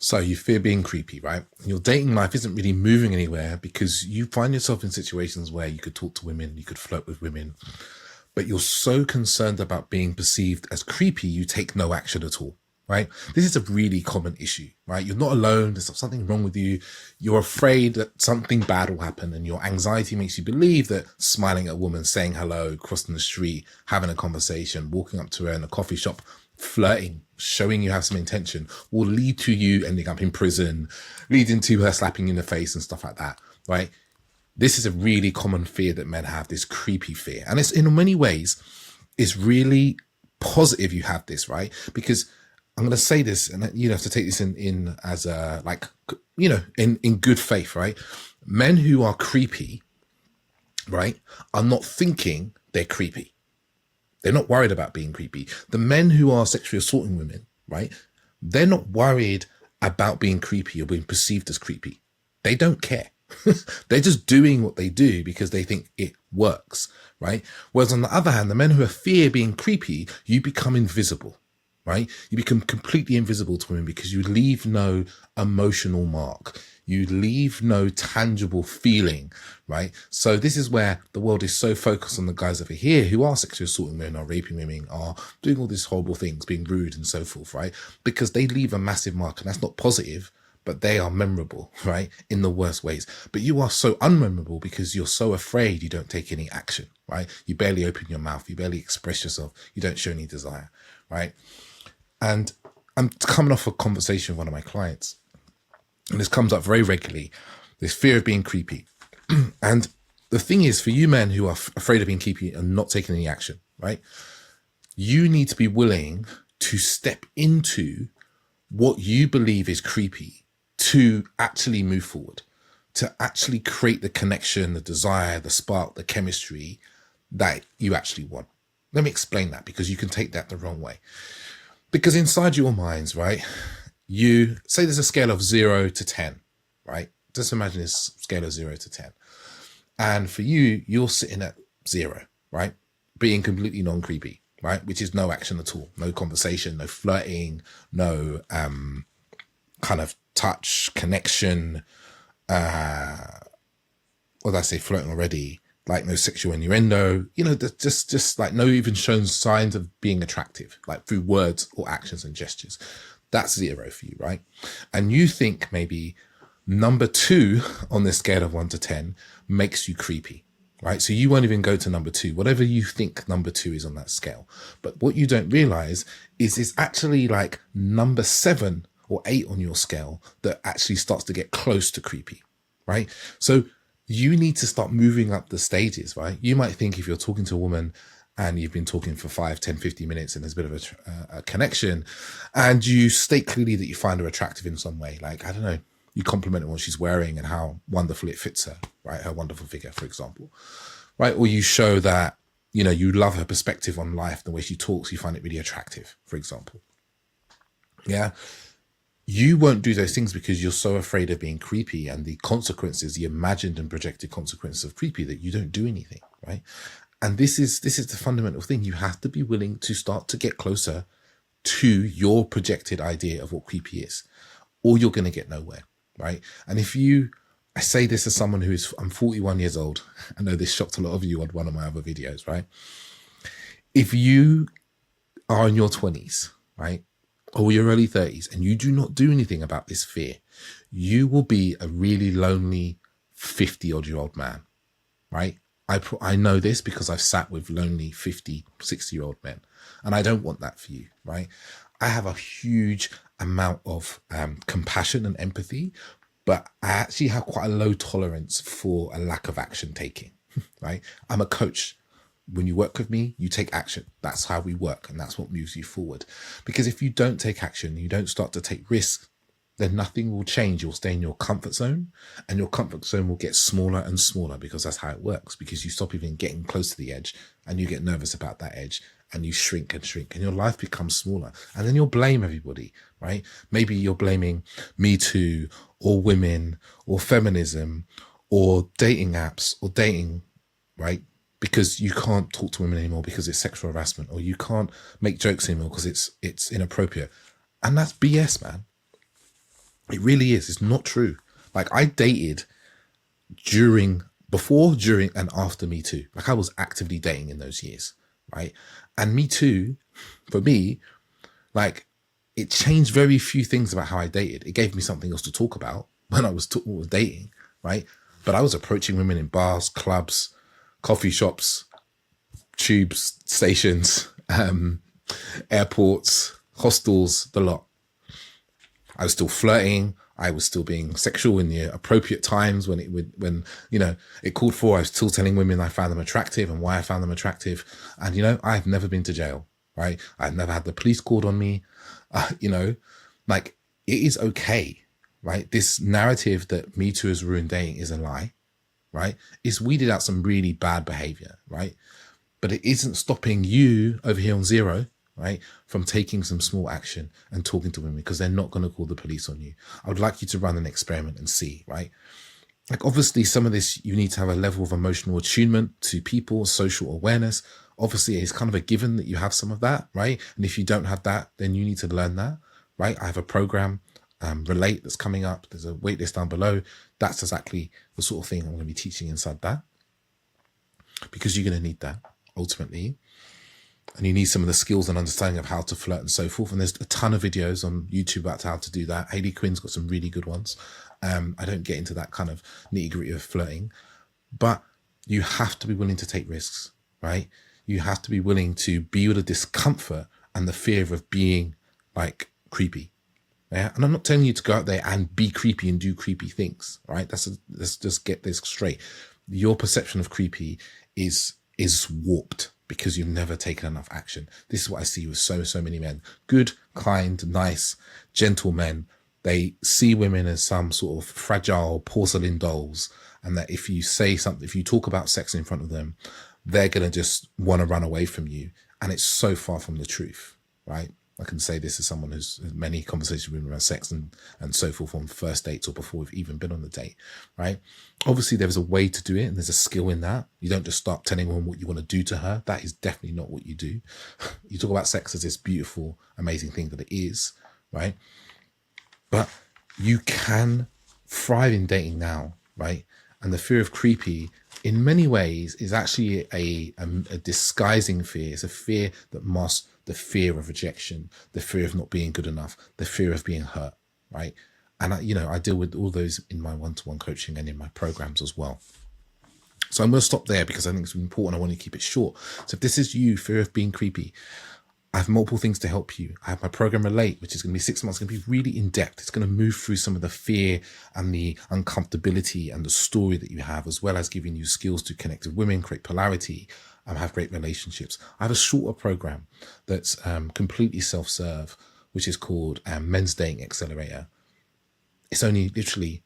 So you fear being creepy, right? Your dating life isn't really moving anywhere because you find yourself in situations where you could talk to women, you could flirt with women, but you're so concerned about being perceived as creepy, you take no action at all, right? This is a really common issue, right? You're not alone. There's something wrong with you. You're afraid that something bad will happen, and your anxiety makes you believe that smiling at a woman, saying hello, crossing the street, having a conversation, walking up to her in a coffee shop, flirting, showing you have some intention will lead to you ending up in prison, leading to her slapping you in the face and stuff like that, right? This is a really common fear that men have, this creepy fear. And it's in many ways, it's really positive you have this, right? Because I'm going to say this, and you have to take this in as a, like, you know, in good faith, right? Men who are creepy, right, are not thinking they're creepy. They're not worried about being creepy. The men who are sexually assaulting women, right, they're not worried about being creepy or being perceived as creepy. They don't care. They're just doing what they do because they think it works, right? Whereas on the other hand, the men who fear being creepy, you become invisible, right? You become completely invisible to women because you leave no emotional mark. You leave no tangible feeling, right? So this is where the world is so focused on the guys over here who are sexually assaulting women, are raping women, are doing all these horrible things, being rude and so forth, right? Because they leave a massive mark, and that's not positive, but they are memorable, right? In the worst ways. But you are so unmemorable because you're so afraid you don't take any action, right? You barely open your mouth. You barely express yourself. You don't show any desire, right? And I'm coming off a conversation with one of my clients, and this comes up very regularly, this fear of being creepy. And the thing is, for you men who are afraid of being creepy and not taking any action, right? You need to be willing to step into what you believe is creepy to actually move forward, to actually create the connection, the desire, the spark, the chemistry that you actually want. Let me explain that, because you can take that the wrong way. Because inside your minds, right, you say there's a scale of 0 to 10, right? Just imagine this scale of 0 to 10. And for you, you're sitting at 0, right? Being completely non-creepy, right? Which is no action at all, no conversation, no flirting, no kind of touch, connection. What did I say? Flirting already. Like no sexual innuendo, you know, just like no even shown signs of being attractive, like through words or actions and gestures. That's 0 for you, right? And you think maybe number 2 on this scale of 1 to 10 makes you creepy, right? So you won't even go to number 2, whatever you think number 2 is on that scale. But what you don't realize is it's actually like number 7 or 8 on your scale that actually starts to get close to creepy, right? So you need to start moving up the stages, right? You might think if you're talking to a woman and you've been talking for 5, 10, 15 minutes and there's a bit of a connection, and you state clearly that you find her attractive in some way, like, I don't know, you compliment her on what she's wearing and how wonderful it fits her, right? Her wonderful figure, for example, right? Or you show that, you know, you love her perspective on life, the way she talks, you find it really attractive, for example. Yeah. You won't do those things because you're so afraid of being creepy and the consequences, the imagined and projected consequences of creepy, that you don't do anything, right? And this is the fundamental thing. You have to be willing to start to get closer to your projected idea of what creepy is, or you're going to get nowhere, right? And I say this as someone I'm 41 years old. I know this shocked a lot of you on one of my other videos, right? If you are in your 20s, right, or your early 30s, and you do not do anything about this fear, you will be a really lonely 50-odd-year-old man, right? I know this because I've sat with lonely 50, 60-year-old men, and I don't want that for you, right? I have a huge amount of compassion and empathy, but I actually have quite a low tolerance for a lack of action taking, right? I'm a coach. When you work with me, you take action. That's how we work, and that's what moves you forward. Because if you don't take action, you don't start to take risks, then nothing will change. You'll stay in your comfort zone, and your comfort zone will get smaller and smaller, because that's how it works. Because you stop even getting close to the edge, and you get nervous about that edge, and you shrink and shrink, and your life becomes smaller. And then you'll blame everybody, right? Maybe you're blaming Me Too, or women, or feminism, or dating apps, or dating, right? Because you can't talk to women anymore because it's sexual harassment, or you can't make jokes anymore because it's inappropriate. And that's BS, man. It really is. It's not true. Like, I dated before, during, and after Me Too. Like, I was actively dating in those years, right? And Me Too, for me, like, it changed very few things about how I dated. It gave me something else to talk about when I was dating, right? But I was approaching women in bars, clubs, coffee shops, tubes, stations, airports, hostels, the lot. I was still flirting. I was still being sexual in the appropriate times when it called for. I was still telling women I found them attractive and why I found them attractive. And, I've never been to jail, right? I've never had the police called on me. Like, it is okay, right? This narrative that Me Too has ruined dating is a lie, right? It's weeded out some really bad behavior, right? But it isn't stopping you over here on Zero, right, from taking some small action and talking to women, because they're not going to call the police on you. I would like you to run an experiment and see, right? Like, obviously, some of this, you need to have a level of emotional attunement to people, social awareness. Obviously, it's kind of a given that you have some of that, right? And if you don't have that, then you need to learn that, right? I have a program, Relate, that's coming up. There's a waitlist down below. That's exactly the sort of thing I'm going to be teaching inside that, because you're going to need that ultimately. And you need some of the skills and understanding of how to flirt and so forth. And there's a ton of videos on YouTube about how to do that. Hayley Quinn's got some really good ones. I don't get into that kind of nitty gritty of flirting, but you have to be willing to take risks, right? You have to be willing to be with the discomfort and the fear of being like creepy. Yeah. And I'm not telling you to go out there and be creepy and do creepy things, right? Let's just get this straight. Your perception of creepy is warped because you've never taken enough action. This is what I see with so many men. Good, kind, nice, gentle men. They see women as some sort of fragile porcelain dolls, and that if you say something, if you talk about sex in front of them, they're going to just want to run away from you. And it's so far from the truth, right? I can say this as someone who's had many conversations with women around sex and so forth on first dates or before we've even been on the date, right? Obviously, there's a way to do it and there's a skill in that. You don't just start telling women what you want to do to her. That is definitely not what you do. You talk about sex as this beautiful, amazing thing that it is, right? But you can thrive in dating now, right? And the fear of creepy, in many ways, is actually a disguising fear. It's a fear that masks the fear of rejection, the fear of not being good enough, the fear of being hurt, right? And I deal with all those in my one-to-one coaching and in my programs as well. So I'm going to stop there because I think it's important. I want to keep it short. So if this is you, fear of being creepy, I have multiple things to help you. I have my program Relate, which is going to be 6 months. It's going to be really in depth. It's going to move through some of the fear and the uncomfortability and the story that you have, as well as giving you skills to connect with women, create polarity, have great relationships. I have a shorter program that's completely self-serve, which is called Men's Dating Accelerator. It's only literally,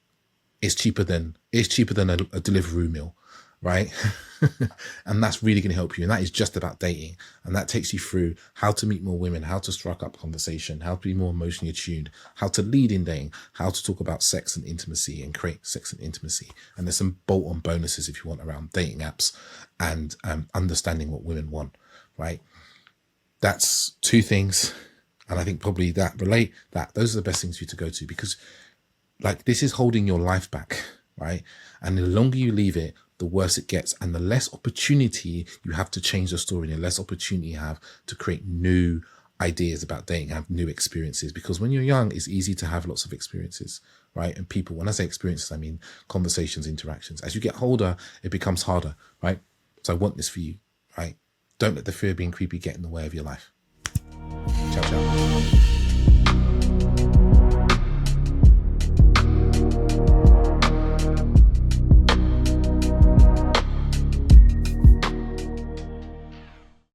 it's cheaper than a Deliveroo meal, right? And that's really going to help you. And that is just about dating. And that takes you through how to meet more women, how to strike up conversation, how to be more emotionally attuned, how to lead in dating, how to talk about sex and intimacy and create sex and intimacy. And there's some bolt-on bonuses if you want around dating apps and understanding what women want, right? That's 2 things. And I think probably that Relate, those are the best things for you to go to, because like, this is holding your life back, right? And the longer you leave it, the worse it gets, and the less opportunity you have to change the story, and the less opportunity you have to create new ideas about dating, have new experiences. Because when you're young, it's easy to have lots of experiences, right? And people, when I say experiences, I mean conversations, interactions. As you get older, it becomes harder, right? So I want this for you, right? Don't let the fear of being creepy get in the way of your life.